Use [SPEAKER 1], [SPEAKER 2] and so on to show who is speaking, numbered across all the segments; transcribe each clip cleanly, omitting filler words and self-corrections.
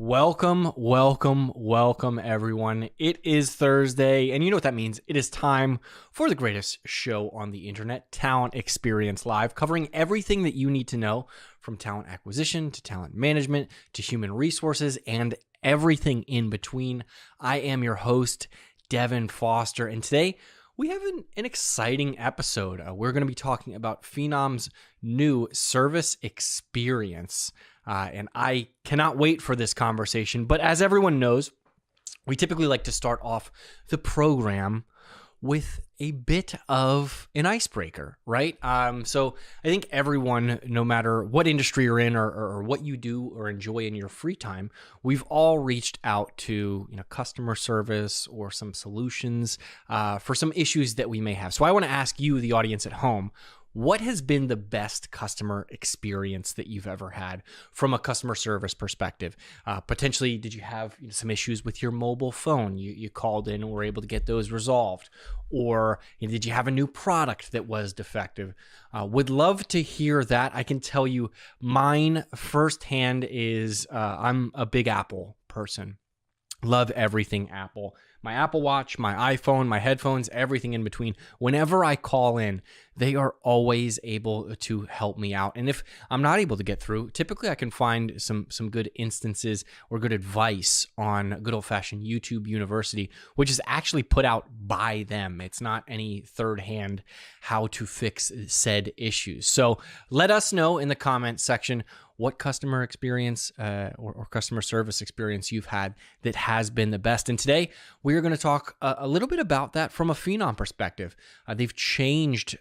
[SPEAKER 1] Welcome, welcome, welcome, everyone. It is Thursday, and you know what that means. It is time for the greatest show on the internet, Talent Experience Live, covering everything that you need to know from talent acquisition to talent management to human resources and everything in between. I am your host, Devin Foster, and today we have an exciting episode. We're going to be talking about Phenom's new service experience. And I cannot wait for this conversation. But as everyone knows, we typically like to start off the program with a bit of an icebreaker, right? So I think everyone, no matter what industry you're in or what you do or enjoy in your free time, we've all reached out to customer service or some solutions for some issues that we may have. So I want to ask you, the audience at home, what has been the best customer experience that you've ever had from a customer service perspective? Potentially, did you have some issues with your mobile phone? You called in and were able to get those resolved. Or did you have a new product that was defective? Would love to hear that. I can tell you mine firsthand is I'm a big Apple person. Love everything Apple. My Apple Watch, my iPhone, my headphones, everything in between. Whenever I call in, they are always able to help me out. And if I'm not able to get through, typically I can find some good instances or good advice on good old-fashioned YouTube University, which is actually put out by them. It's not any third-hand how to fix said issues. So let us know in the comments section what customer experience or customer service experience you've had that has been the best. And today, we're going to talk a little bit about that from a Phenom perspective. They've changed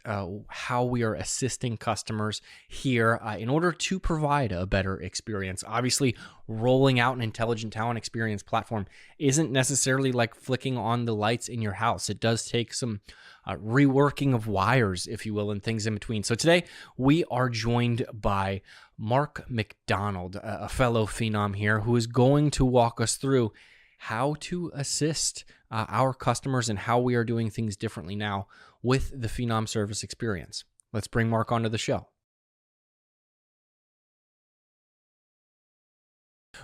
[SPEAKER 1] how we are assisting customers here in order to provide a better experience. Obviously, rolling out an intelligent talent experience platform isn't necessarily like flicking on the lights in your house. It does take some reworking of wires, if you will, and things in between. So today, we are joined by Mark MacDonald, a fellow Phenom here, who is going to walk us through how to assist our customers and how we are doing things differently now with the Phenom service experience. Let's bring Mark onto the show.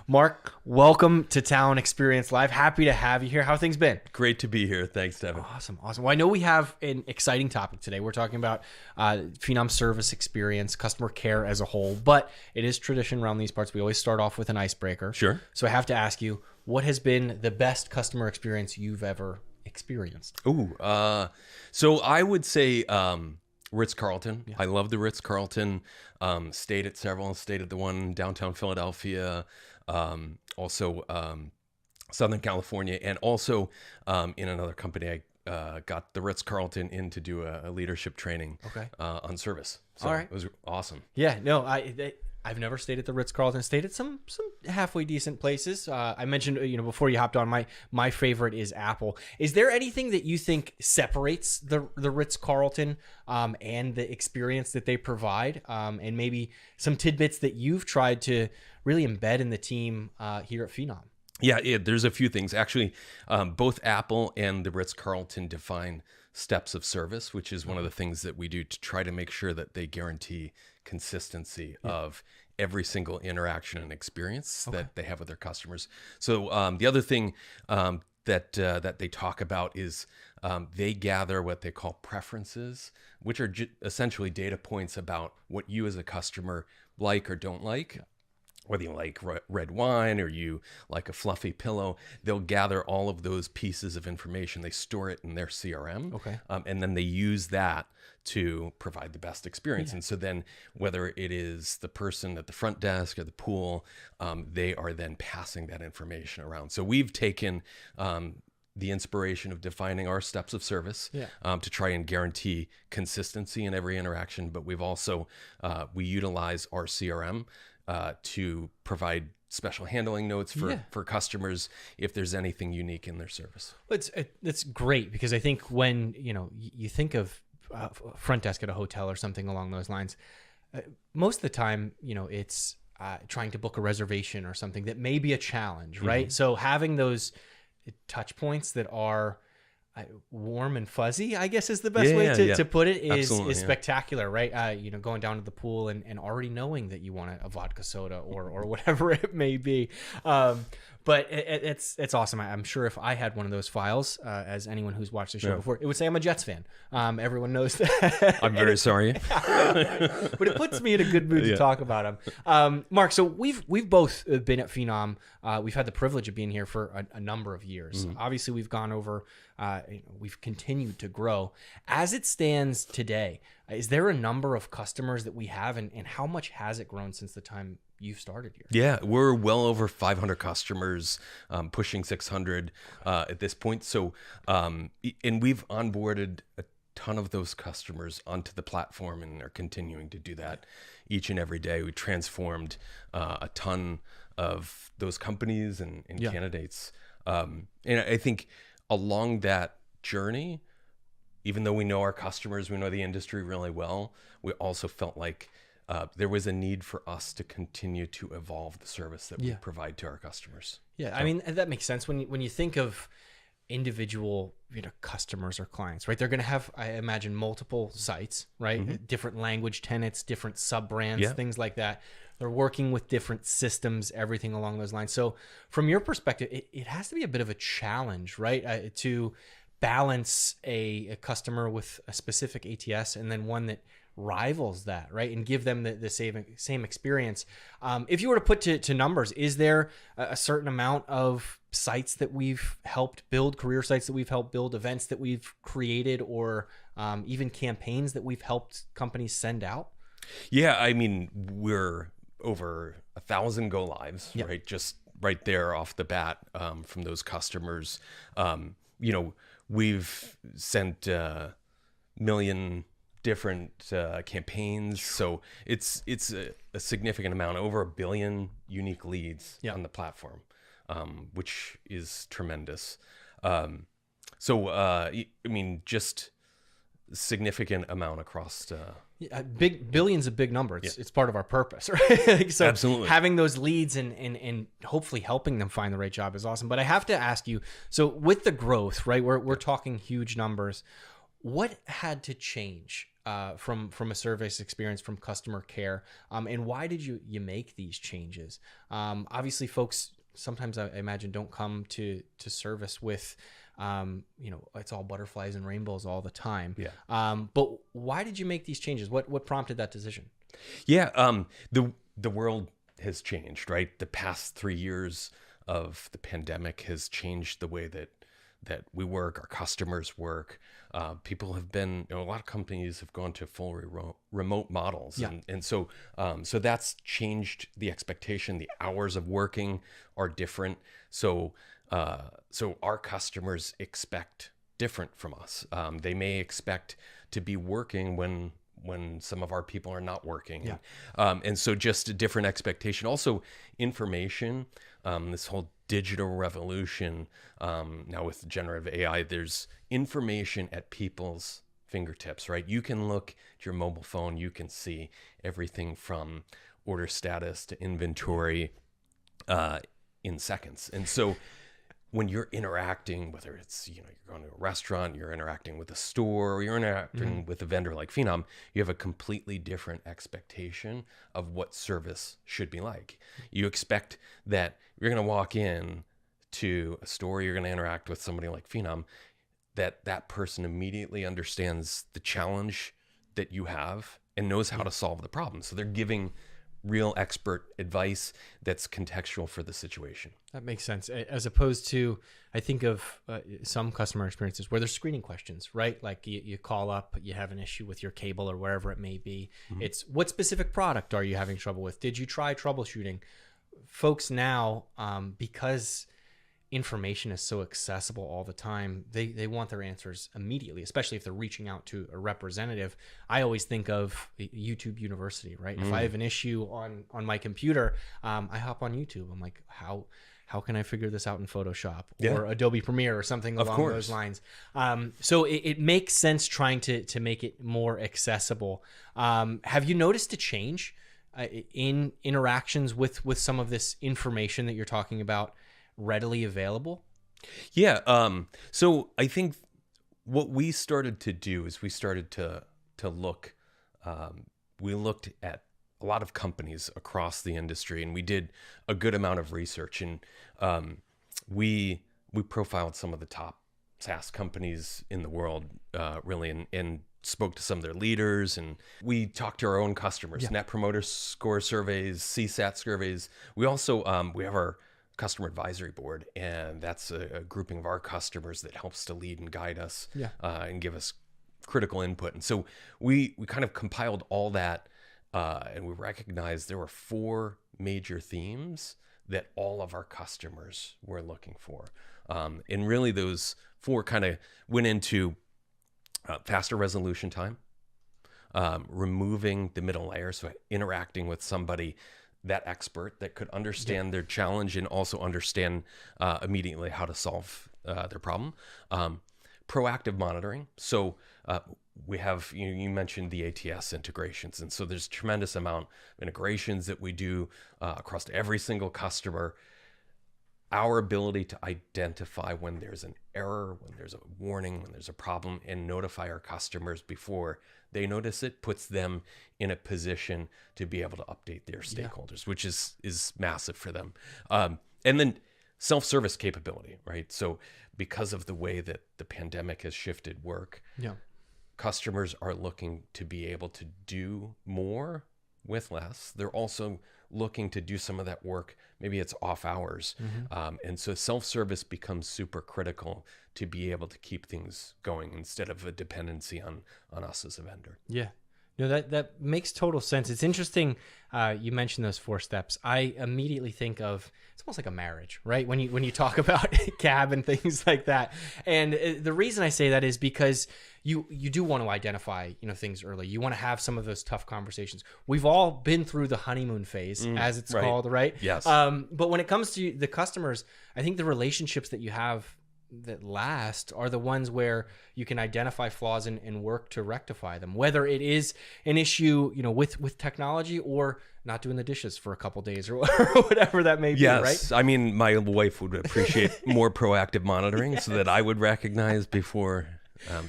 [SPEAKER 1] Mark, welcome to Talent Experience Live. Happy to have you here. How have things been?
[SPEAKER 2] Great to be here. Thanks, Devin.
[SPEAKER 1] Awesome. Well, I know we have an exciting topic today. We're talking about Phenom service experience, customer care as a whole, but it is tradition around these parts. We always start off with an icebreaker.
[SPEAKER 2] Sure.
[SPEAKER 1] So I have to ask you, what has been the best customer experience you've ever experienced?
[SPEAKER 2] So I would say Ritz-Carlton.
[SPEAKER 1] Yeah.
[SPEAKER 2] I love the Ritz-Carlton. Stayed at several. Stayed at the one in downtown Philadelphia. Also Southern California, and also in another company, I got the Ritz-Carlton in to do a leadership training on service. So
[SPEAKER 1] all right.
[SPEAKER 2] It was awesome.
[SPEAKER 1] Yeah, no, I've never stayed at the Ritz-Carlton. Stayed at some halfway decent places. I mentioned, before you hopped on, my favorite is Apple. Is there anything that you think separates the Ritz-Carlton and the experience that they provide, and maybe some tidbits that you've tried to really embed in the team here at Phenom?
[SPEAKER 2] Yeah, there's a few things. Actually, both Apple and the Ritz-Carlton define steps of service, which is one of the things that we do to try to make sure that they guarantee consistency of every single interaction and experience that they have with their customers. So the other thing that they talk about is they gather what they call preferences, which are essentially data points about what you as a customer like or don't like. Whether you like red wine or you like a fluffy pillow, they'll gather all of those pieces of information. They store it in their CRM, and then they use that to provide the best experience. Yeah. And so then whether it is the person at the front desk or the pool, they are then passing that information around. So we've taken the inspiration of defining our steps of service to try and guarantee consistency in every interaction. But we've also, we utilize our CRM to provide special handling notes for customers if there's anything unique in their service.
[SPEAKER 1] It's great because I think when you think of front desk at a hotel or something along those lines, most of the time it's trying to book a reservation or something that may be a challenge, right? So having those touch points that are warm and fuzzy, I guess is the best way to put it, is
[SPEAKER 2] Absolutely,
[SPEAKER 1] spectacular, right? Going down to the pool and already knowing that you want a vodka soda or whatever it may be. But it's awesome. I'm sure if I had one of those files, as anyone who's watched the show before, it would say I'm a Jets fan. Everyone knows that.
[SPEAKER 2] I'm very sorry.
[SPEAKER 1] But it puts me in a good mood to talk about them. Mark, so we've both been at Phenom. We've had the privilege of being here for a number of years. Obviously, we've gone over, we've continued to grow. As it stands today, is there a number of customers that we have, and how much has it grown since the time you've started here?
[SPEAKER 2] Yeah, we're well over 500 customers, pushing 600 at this point. So, and we've onboarded a ton of those customers onto the platform and are continuing to do that each and every day. We transformed a ton of those companies and candidates. And I think along that journey, even though we know our customers, we know the industry really well, we also felt like there was a need for us to continue to evolve the service that we provide to our customers.
[SPEAKER 1] Yeah, so, I mean, that makes sense. When you think of individual customers or clients, right? They're going to have, I imagine, multiple sites, right? Different language tenants, different sub-brands, things like that. They're working with different systems, everything along those lines. So from your perspective, it has to be a bit of a challenge, right? To balance a customer with a specific ATS and then one that rivals that, right? And give them the same experience. If you were to put to numbers, is there a certain amount of sites that we've helped build, career sites that we've helped build, events that we've created, or even campaigns that we've helped companies send out?
[SPEAKER 2] Yeah, I mean, we're over 1,000 go lives, right? Just right there off the bat from those customers. We've sent million different campaigns, so it's a significant amount, over 1 billion unique leads on the platform, which is tremendous. I mean, just significant amount across.
[SPEAKER 1] Big billion's a big number. It's part of our purpose, right? So
[SPEAKER 2] absolutely,
[SPEAKER 1] having those leads and hopefully helping them find the right job is awesome. But I have to ask you, so with the growth, right? We're talking huge numbers. What had to change from a service experience, from customer care, and why did you make these changes? Obviously, folks sometimes, I imagine, don't come to service with it's all butterflies and rainbows all the time. But why did you make these changes? What prompted that decision?
[SPEAKER 2] The world has changed, right? The past 3 years of the pandemic has changed the way that we work, our customers work. People have been, a lot of companies have gone to full remote models. And so that's changed the expectation. The hours of working are different. So our customers expect different from us. They may expect to be working when some of our people are not working. And so just a different expectation. Also information, this whole digital revolution, now with generative AI, there's information at people's fingertips, right? You can look at your mobile phone, you can see everything from order status to inventory in seconds. And so when you're interacting, whether it's, you're going to a restaurant, you're interacting with a store, or you're interacting with a vendor like Phenom, you have a completely different expectation of what service should be like. You expect that you're going to walk in to a store, you're going to interact with somebody like Phenom, that person immediately understands the challenge that you have and knows how to solve the problem. So they're giving real expert advice that's contextual for the situation.
[SPEAKER 1] That makes sense. As opposed to, I think of some customer experiences where there's screening questions, right? Like you call up, you have an issue with your cable or wherever it may be. It's what specific product are you having trouble with? Did you try troubleshooting? Folks now, because information is so accessible all the time, they want their answers immediately, especially if they're reaching out to a representative. I always think of YouTube University, right? If I have an issue on my computer, I hop on YouTube. I'm like, how can I figure this out in Photoshop or Adobe Premiere or something along those lines? So it makes sense trying to make it more accessible. Have you noticed a change in interactions with some of this information that you're talking about readily available?
[SPEAKER 2] So I think what we started to do is we started to look. We looked at a lot of companies across the industry, and we did a good amount of research. And we profiled some of the top SaaS companies in the world, really, and spoke to some of their leaders, and we talked to our own customers, Net Promoter Score surveys, CSAT surveys. We also we have our customer advisory board, and that's a grouping of our customers that helps to lead and guide us and give us critical input. And so we kind of compiled all that, and we recognized there were 4 major themes that all of our customers were looking for. And really those 4 kind of went into faster resolution time, removing the middle layer, so interacting with somebody, that expert that could understand their challenge and also understand immediately how to solve their problem. Proactive monitoring. So we have, you mentioned the ATS integrations. And so there's a tremendous amount of integrations that we do across every single customer. Our ability to identify when there's an error, when there's a warning, when there's a problem, and notify our customers before they notice it puts them in a position to be able to update their stakeholders, which is massive for them. And then self-service capability, right? So because of the way that the pandemic has shifted work, customers are looking to be able to do more with less. They're also looking to do some of that work. Maybe it's off hours. And so self-service becomes super critical to be able to keep things going instead of a dependency on us as a vendor.
[SPEAKER 1] Yeah. No, that makes total sense. It's interesting. You mentioned those 4 steps. I immediately think of, it's almost like a marriage, right? When you talk about CAB and things like that. And the reason I say that is because you do want to identify, things early. You want to have some of those tough conversations. We've all been through the honeymoon phase, as it's called, right?
[SPEAKER 2] Yes.
[SPEAKER 1] But when it comes to the customers, I think the relationships that you have that last are the ones where you can identify flaws and work to rectify them, whether it is an issue, with technology or not doing the dishes for a couple days or whatever that may be.
[SPEAKER 2] Yes.
[SPEAKER 1] Right.
[SPEAKER 2] I mean, my wife would appreciate more proactive monitoring so that I would recognize before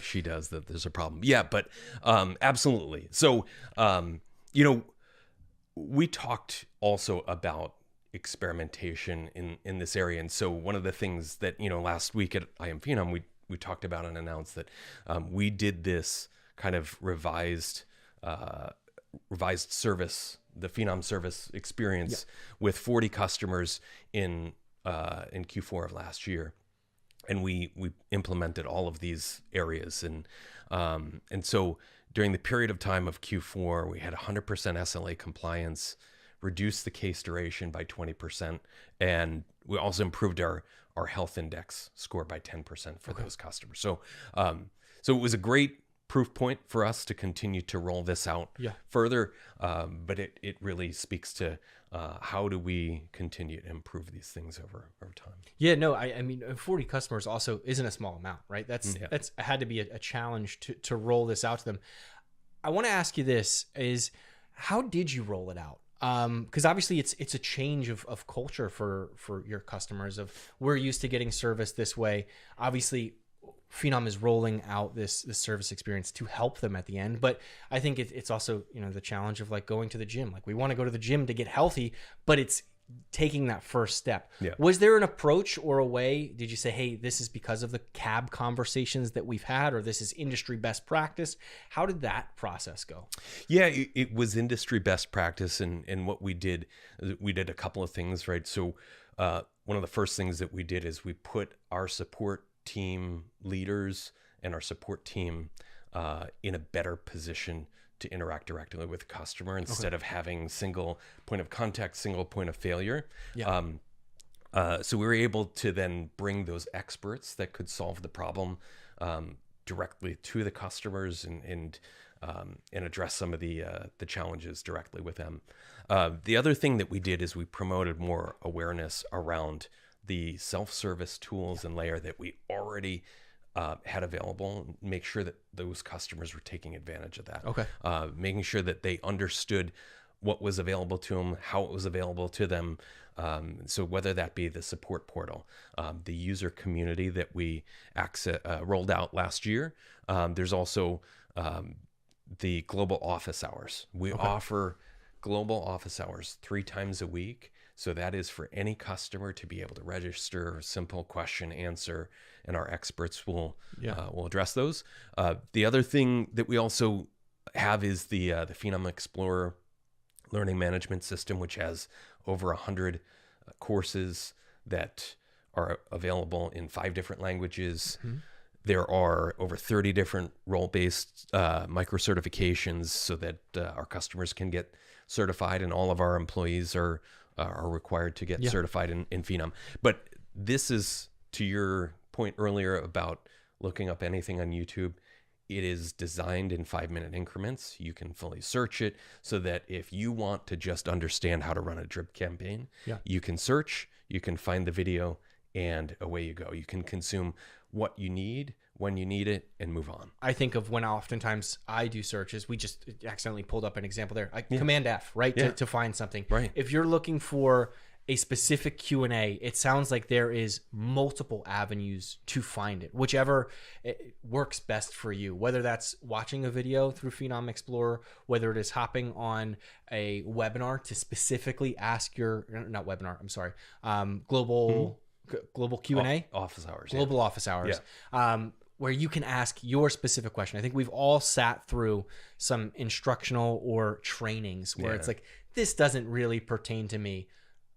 [SPEAKER 2] she does that there's a problem. Yeah, but absolutely. So, we talked also about experimentation in this area. And so one of the things that, last week at I Am Phenom, we talked about and announced that we did this kind of revised service, the Phenom service experience with 40 customers in Q4 of last year. And we implemented all of these areas. And so during the period of time of Q4, we had 100% SLA compliance, reduced the case duration by 20%, and we also improved our health index score by 10% for those customers. So it was a great proof point for us to continue to roll this out further, but it really speaks to how do we continue to improve these things over time.
[SPEAKER 1] Yeah, no, I mean, 40 customers also isn't a small amount, right? That's had to be a challenge to roll this out to them. I want to ask you this: is how did you roll it out? Because obviously it's a change of culture for your customers. Of we're used to getting service this way. Obviously, Phenom is rolling out this service experience to help them at the end. But I think it's also the challenge of like going to the gym. Like we want to go to the gym to get healthy, but it's taking that first step.
[SPEAKER 2] Yeah.
[SPEAKER 1] Was there an approach or a way? Did you say, hey, this is because of the CAB conversations that we've had, or this is industry best practice? How did that process go?
[SPEAKER 2] Yeah, it was industry best practice. And what we did a couple of things, right? So one of the first things that we did is we put our support team leaders and our support team in a better position to interact directly with the customer instead of having single point of contact, single point of failure. Yeah. So we were able to then bring those experts that could solve the problem directly to the customers and address some of the challenges directly with them. The other thing that we did is we promoted more awareness around the self-service tools and layer that we already had available, make sure that those customers were taking advantage of that.
[SPEAKER 1] Okay.
[SPEAKER 2] Making sure that they understood what was available to them, how it was available to them. So whether that be the support portal, the user community that we rolled out last year, there's also the global office hours. We offer global office hours 3 times a week. So that is for any customer to be able to register a simple question, answer, and our experts will address those. The other thing that we also have is the Phenom Explorer learning management system, which has over 100 courses that are available in 5 different languages. There are over 30 different role-based micro certifications so that our customers can get certified, and all of our employees are required to get certified in Phenom. But this is, to your point earlier about looking up anything on YouTube, it is designed in 5-minute increments. You can fully search it so that if you want to just understand how to run a drip campaign, you can search, you can find the video, and away you go. You can consume what you need, when you need it, and move on.
[SPEAKER 1] I think of when oftentimes I do searches, we just accidentally pulled up an example there. Command F, right? To find something.
[SPEAKER 2] Right.
[SPEAKER 1] If you're looking for a specific Q&A, it sounds like there is multiple avenues to find it, whichever works best for you, whether that's watching a video through Phenom Explorer, whether it is hopping on a webinar to specifically ask global Q&A.
[SPEAKER 2] Office hours.
[SPEAKER 1] Global office hours. Where you can ask your specific question. I think we've all sat through some instructional or trainings where it's like, this doesn't really pertain to me.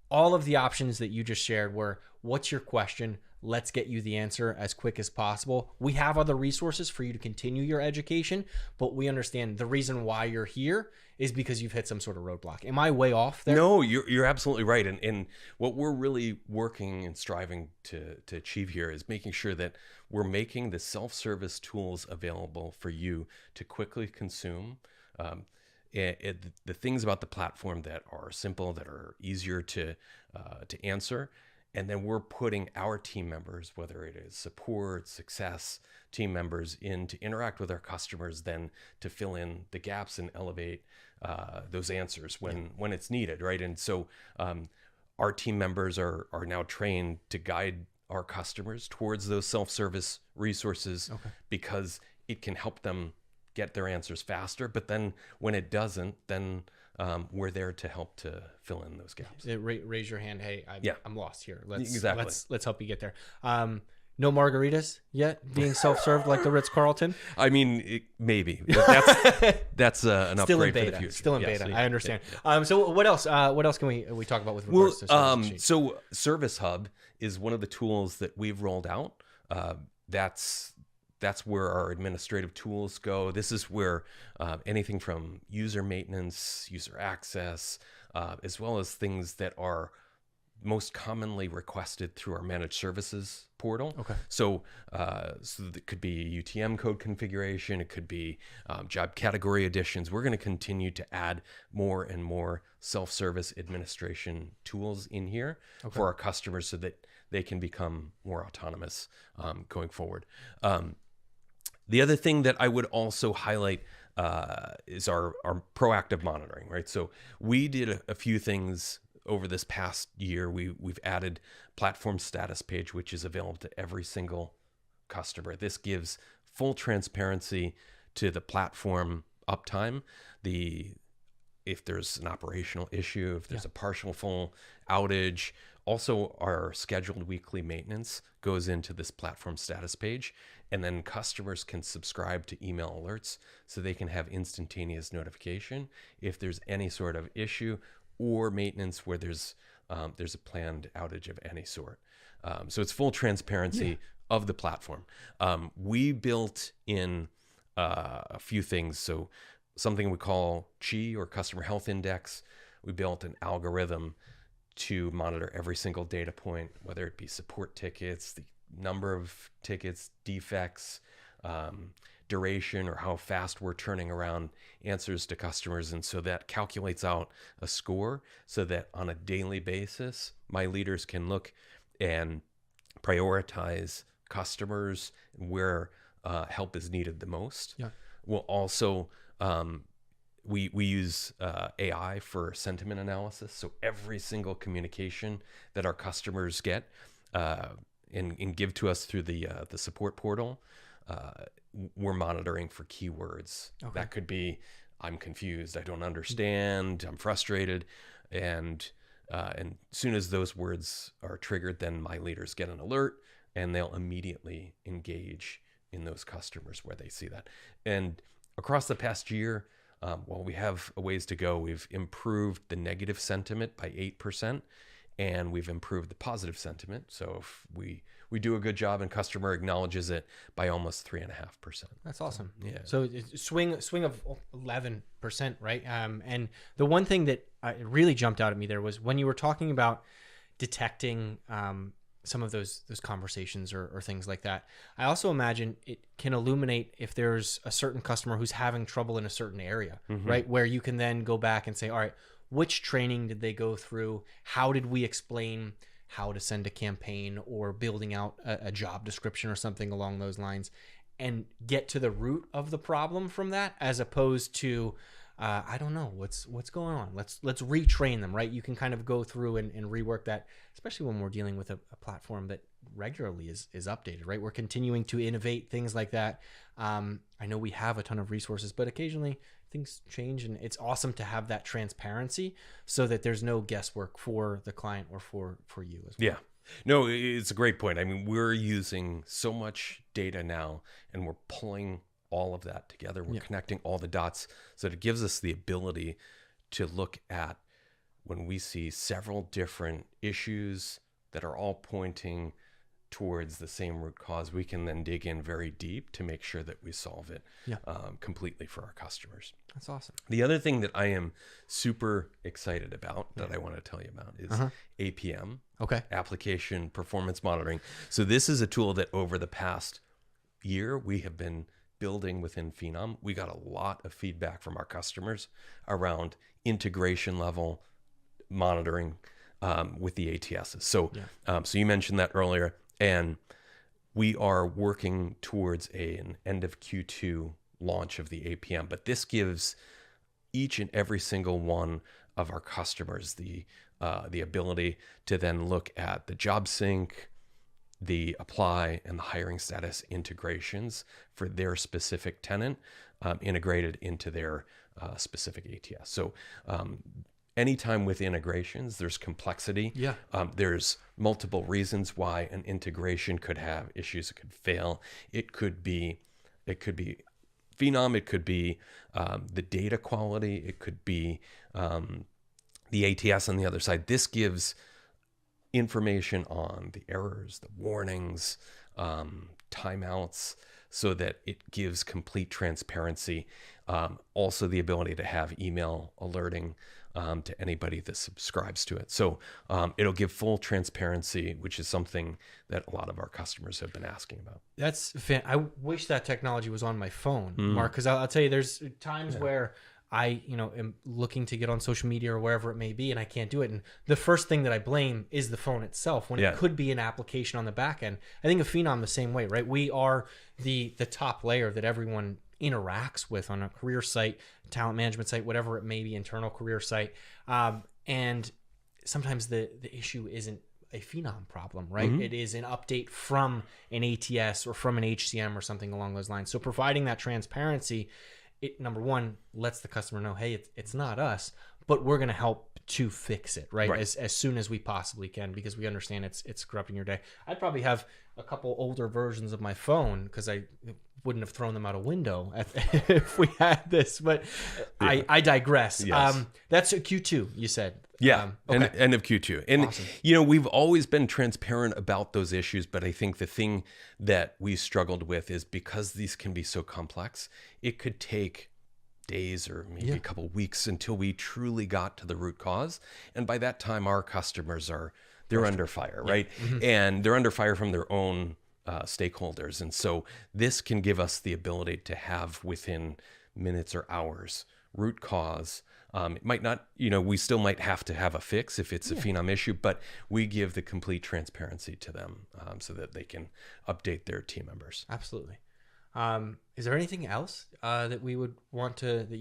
[SPEAKER 1] All of the options that you just shared were, what's your question? Let's get you the answer as quick as possible. We have other resources for you to continue your education, but we understand the reason why you're here is because you've hit some sort of roadblock. Am I way off there?
[SPEAKER 2] No, you're absolutely right. And what we're really working and striving to achieve here is making sure that we're making the self-service tools available for you to quickly consume. The things about the platform that are simple, that are easier to answer, and then we're putting our team members, whether it is support, success team members, in to interact with our customers, then to fill in the gaps and elevate those answers when it's needed, right? And so our team members are now trained to guide our customers towards those self-service resources because it can help them get their answers faster. But then when it doesn't, then we're there to help to fill in those gaps.
[SPEAKER 1] Raise your hand. Hey, I'm lost here. Let's help you get there. No margaritas yet being self-served like the Ritz-Carlton?
[SPEAKER 2] I mean, maybe. But that's an
[SPEAKER 1] Still
[SPEAKER 2] upgrade
[SPEAKER 1] in beta.
[SPEAKER 2] for the future.
[SPEAKER 1] Still in beta.
[SPEAKER 2] Yeah,
[SPEAKER 1] I understand. So what else? What else can we talk about with regards to Service Machine?
[SPEAKER 2] So Service Hub is one of the tools that we've rolled out. That's where our administrative tools go. This is where anything from user maintenance, user access, as well as things that are most commonly requested through our managed services portal. So it could be UTM code configuration. It could be job category additions. We're going to continue to add more and more self-service administration tools in here for our customers so that they can become more autonomous going forward. The other thing that I would also highlight is our proactive monitoring, right? So we did a few things over this past year. We've added platform status page, which is available to every single customer. This gives full transparency to the platform uptime. If there's an operational issue, if there's a partial full outage. Also, our scheduled weekly maintenance goes into this platform status page, and then customers can subscribe to email alerts so they can have instantaneous notification if there's any sort of issue or maintenance where there's a planned outage of any sort. So it's full transparency of the platform. We built in a few things. So something we call CHI, or Customer Health Index. We built an algorithm to monitor every single data point, whether it be support tickets, the number of tickets, defects, duration, or how fast we're turning around answers to customers. And so that calculates out a score so that on a daily basis, my leaders can look and prioritize customers where help is needed the most. We'll also we use AI for sentiment analysis. So every single communication that our customers get and give to us through the support portal, we're monitoring for keywords.
[SPEAKER 1] Okay.
[SPEAKER 2] That could be, I'm confused, I don't understand, I'm frustrated, and as soon as those words are triggered, then my leaders get an alert, and they'll immediately engage in those customers where they see that. And across the past year, while we have a ways to go, we've improved the negative sentiment by 8%, and we've improved the positive sentiment. So if we do a good job and customer acknowledges it, by almost 3.5%.
[SPEAKER 1] That's awesome.
[SPEAKER 2] Yeah.
[SPEAKER 1] So it's swing of 11%, right? And the one thing that really jumped out at me there was when you were talking about detecting some of those conversations or things like that. I also imagine it can illuminate if there's a certain customer who's having trouble in a certain area, right? Where you can then go back and say, all right, which training did they go through? How did we explain how to send a campaign or building out a job description or something along those lines, and get to the root of the problem from that, as opposed to, I don't know what's going on. Let's retrain them, right? You can kind of go through and rework that, especially when we're dealing with a platform that regularly is updated, right? We're continuing to innovate things like that. I know we have a ton of resources, but occasionally things change, and it's awesome to have that transparency so that there's no guesswork for the client or for you as well.
[SPEAKER 2] Yeah. No, it's a great point. I mean, we're using so much data now, and we're pulling all of that together. We're connecting all the dots so that it gives us the ability to look at when we see several different issues that are all pointing towards the same root cause. We can then dig in very deep to make sure that we solve it completely for our customers.
[SPEAKER 1] That's awesome.
[SPEAKER 2] The other thing that I am super excited about that I want to tell you about is APM, Application Performance Monitoring. So this is a tool that over the past year we have been building within Phenom. We got a lot of feedback from our customers around integration level monitoring with the ATSs. So, so you mentioned that earlier, and we are working towards an end of Q2 launch of the APM. But this gives each and every single one of our customers the ability to then look at the job sync, the apply, and the hiring status integrations for their specific tenant integrated into their specific ATS. So anytime with integrations, there's complexity. There's multiple reasons why an integration could have issues. It could fail. It could be Phenom. It could be the data quality. It could be the ATS on the other side. This gives information on the errors, the warnings, timeouts, so that it gives complete transparency. Also the ability to have email alerting to anybody that subscribes to it. So it'll give full transparency, which is something that a lot of our customers have been asking about.
[SPEAKER 1] I wish that technology was on my phone, Mark, because I'll tell you, there's times where I, am looking to get on social media or wherever it may be, and I can't do it. And the first thing that I blame is the phone itself, when it could be an application on the back end. I think of Phenom the same way, right? We are the top layer that everyone interacts with on a career site, talent management site, whatever it may be, internal career site. And sometimes the issue isn't a Phenom problem, right? It is an update from an ATS or from an HCM or something along those lines. So providing that transparency, it, number one, lets the customer know, hey, it's not us, but we're going to help to fix it, right? As soon as we possibly can, because we understand it's corrupting your day. I'd probably have a couple older versions of my phone because I wouldn't have thrown them out a window if we had this, but I digress. That's a Q2, you said.
[SPEAKER 2] End of Q2. And, awesome. We've always been transparent about those issues, but I think the thing that we struggled with is because these can be so complex, it could take days or maybe a couple weeks until we truly got to the root cause. And by that time, our customers they're under fire, right? And they're under fire from their own stakeholders. And so this can give us the ability to have within minutes or hours root cause. It might not, we still might have to have a fix if it's a Phenom issue, but we give the complete transparency to them so that they can update their team members.
[SPEAKER 1] Absolutely. Is there anything else that you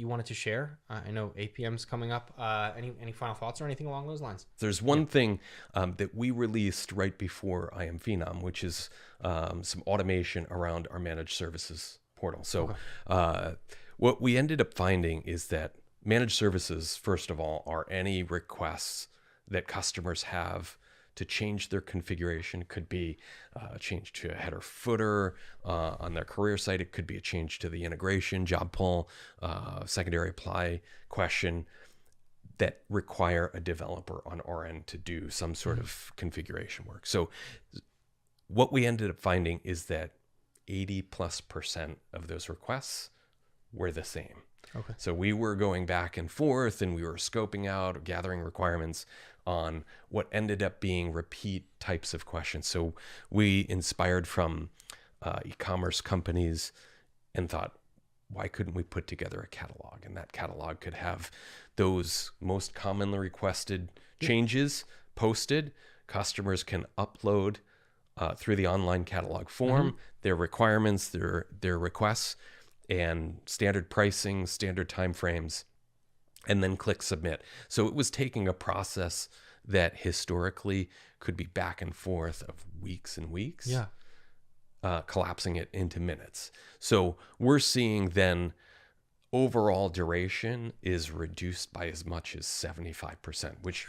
[SPEAKER 1] wanted to share? I know APM's coming up. Any final thoughts or anything along those lines?
[SPEAKER 2] There's one thing that we released right before I Am Phenom, which is some automation around our managed services portal. So what we ended up finding is that managed services, first of all, are any requests that customers have to change their configuration. It could be a change to a header footer on their career site. It could be a change to the integration, job pull, secondary apply question that require a developer on our end to do some sort of configuration work. So what we ended up finding is that 80+% of those requests were the same.
[SPEAKER 1] Okay.
[SPEAKER 2] So we were going back and forth and we were scoping out, gathering requirements on what ended up being repeat types of questions. So we inspired from e-commerce companies and thought, why couldn't we put together a catalog? And that catalog could have those most commonly requested changes posted. Customers can upload through the online catalog form their requirements, their requests, and standard pricing, standard timeframes, and then click submit. So it was taking a process that historically could be back and forth of weeks and weeks, collapsing it into minutes. So we're seeing then overall duration is reduced by as much as 75%, which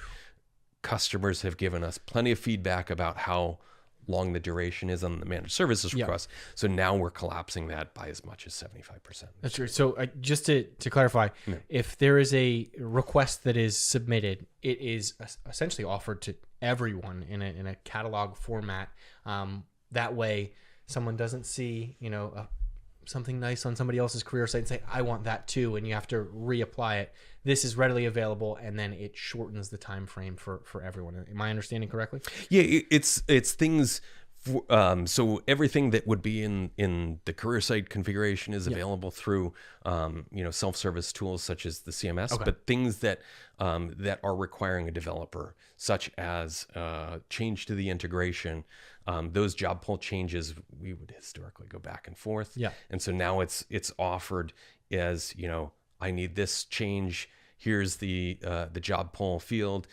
[SPEAKER 2] customers have given us plenty of feedback about how long the duration is on the managed services request. So now we're collapsing that by as much as 75%.
[SPEAKER 1] That's true. So just to clarify, if there is a request that is submitted, it is essentially offered to everyone in a catalog format. That way, someone doesn't see something nice on somebody else's career site and say, I want that too, and you have to reapply it. This is readily available, and then it shortens the time frame for everyone. Am I understanding correctly?
[SPEAKER 2] Yeah, it's things. So everything that would be in the career site configuration is available through self-service tools such as the CMS, but things that are requiring a developer, such as change to the integration, those job pull changes, we would historically go back and forth. And so now it's offered as, I need this change. Here's the job pull field.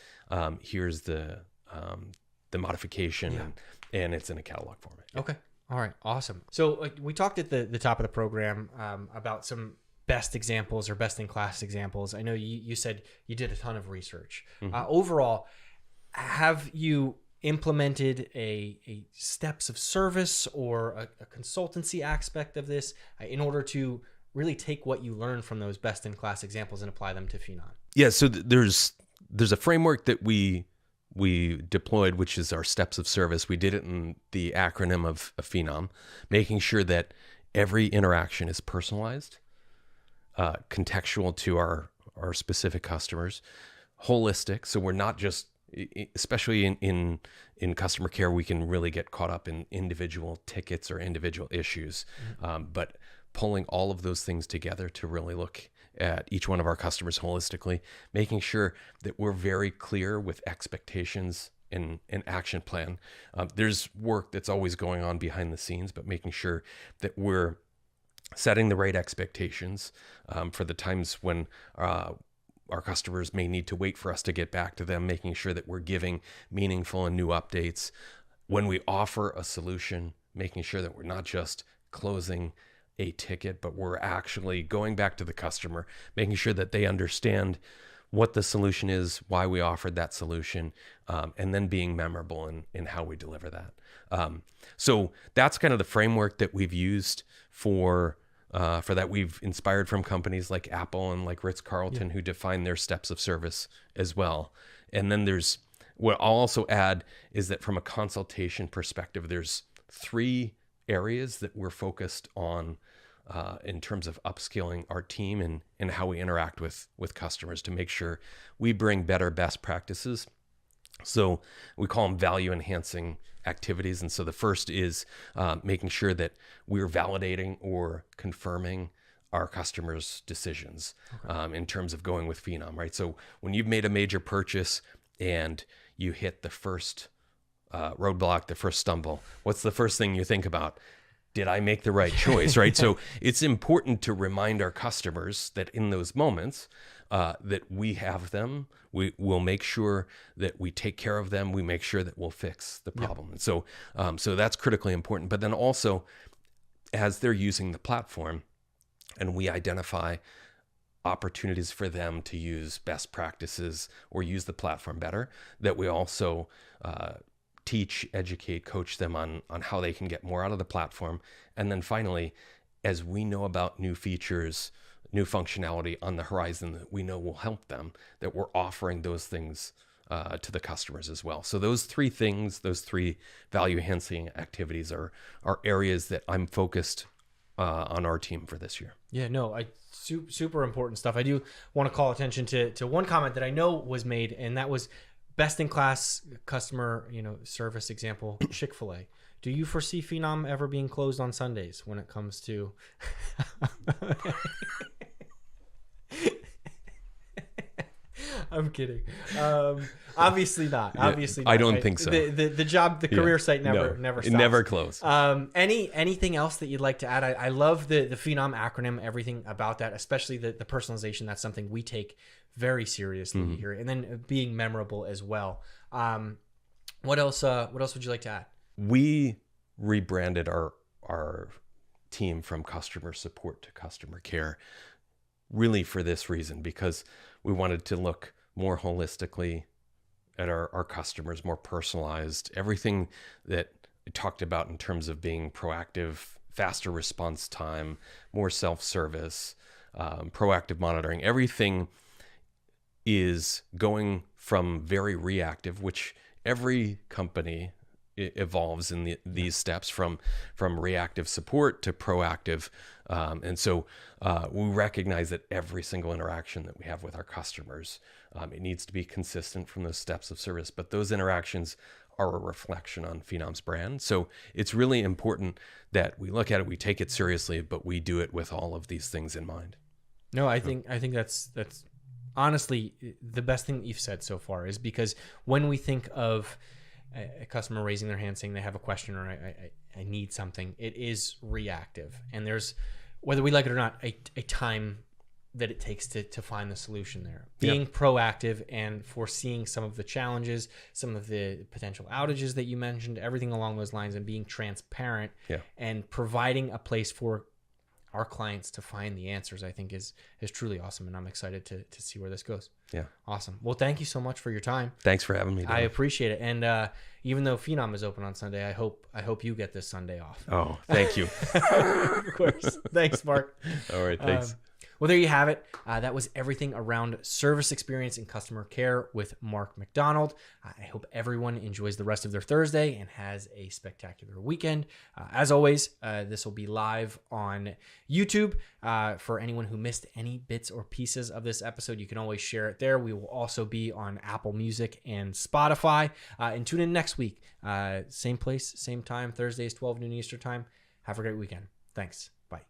[SPEAKER 2] Here's the modification, and it's in a catalog format.
[SPEAKER 1] Okay. All right. Awesome. So we talked at the top of the program about some best examples or best in class examples. I know you said you did a ton of research. Overall, have you implemented a steps of service or a consultancy aspect of this in order to really take what you learned from those best in class examples and apply them to Phenom?
[SPEAKER 2] Yeah. So there's a framework that we deployed, which is our steps of service. We did it in the acronym of Phenom, making sure that every interaction is personalized, contextual to our specific customers, holistic. So we're not just, especially in customer care, we can really get caught up in individual tickets or individual issues, but pulling all of those things together to really look at each one of our customers holistically, making sure that we're very clear with expectations and an action plan. There's work that's always going on behind the scenes, but making sure that we're setting the right expectations for the times when our customers may need to wait for us to get back to them, making sure that we're giving meaningful and new updates. When we offer a solution, making sure that we're not just closing a ticket, but we're actually going back to the customer, making sure that they understand what the solution is, why we offered that solution, and then being memorable in how we deliver that. So that's kind of the framework that we've used for that. We've inspired from companies like Apple and like Ritz-Carlton, who define their steps of service as well. And then there's, what I'll also add is that from a consultation perspective, there's 3 areas that we're focused on in terms of upskilling our team and how we interact with customers to make sure we bring better best practices. So we call them value enhancing activities. And so the first is making sure that we're validating or confirming our customers' decisions in terms of going with Phenom, right? So when you've made a major purchase and you hit the first roadblock, the first stumble, what's the first thing you think about? did I make the right choice, right? So it's important to remind our customers that in those moments that we have them, we will make sure that we take care of them. We make sure that we'll fix the problem. And so that's critically important. But then also, as they're using the platform and we identify opportunities for them to use best practices or use the platform better, that we also teach, educate, coach them on how they can get more out of the platform. And then finally, as we know about new features, new functionality on the horizon that we know will help them, that we're offering those things to the customers as well. So those three things, those three value enhancing activities are areas that I'm focused on our team for this year.
[SPEAKER 1] Yeah, no, super important stuff. I do want to call attention to one comment that I know was made, and that was best in class customer, service example, Chick-fil-A. Do you foresee Phenom ever being closed on Sundays when it comes to I'm kidding. Obviously not. Obviously not.
[SPEAKER 2] I don't think so.
[SPEAKER 1] The job, the career site never stops.
[SPEAKER 2] It never closed.
[SPEAKER 1] Anything else that you'd like to add? I love the Phenom acronym, everything about that, especially the personalization. That's something we take very seriously here. And then being memorable as well. What else would you like to add?
[SPEAKER 2] We rebranded our team from customer support to customer care really for this reason, because we wanted to look more holistically at our customers, more personalized, everything that I talked about in terms of being proactive, faster response time, more self-service, proactive monitoring. Everything is going from very reactive, which every company evolves in these steps from reactive support to proactive. And so we recognize that every single interaction that we have with our customers, it needs to be consistent from those steps of service, but those interactions are a reflection on Phenom's brand. So it's really important that we look at it, we take it seriously, but we do it with all of these things in mind.
[SPEAKER 1] No, I think that's honestly the best thing that you've said so far, is because when we think of a customer raising their hand saying they have a question or I need something, it is reactive. And there's, whether we like it or not, a time that it takes to find the solution there. Being proactive and foreseeing some of the challenges, some of the potential outages that you mentioned, everything along those lines, and being transparent and providing a place for our clients to find the answers, I think is truly awesome. And I'm excited to see where this goes.
[SPEAKER 2] Yeah.
[SPEAKER 1] Awesome. Well, thank you so much for your time.
[SPEAKER 2] Thanks for having me.
[SPEAKER 1] I appreciate it. And even though Phenom is open on Sunday, I hope you get this Sunday off.
[SPEAKER 2] Oh, thank you.
[SPEAKER 1] Of course. Thanks, Mark.
[SPEAKER 2] All right. Thanks.
[SPEAKER 1] Well, there you have it. That was everything around service experience and customer care with Mark MacDonald. I hope everyone enjoys the rest of their Thursday and has a spectacular weekend. As always, this will be live on YouTube. For anyone who missed any bits or pieces of this episode, you can always share it there. We will also be on Apple Music and Spotify. And tune in next week. Same place, same time, Thursdays, 12 noon Eastern time. Have a great weekend. Thanks. Bye.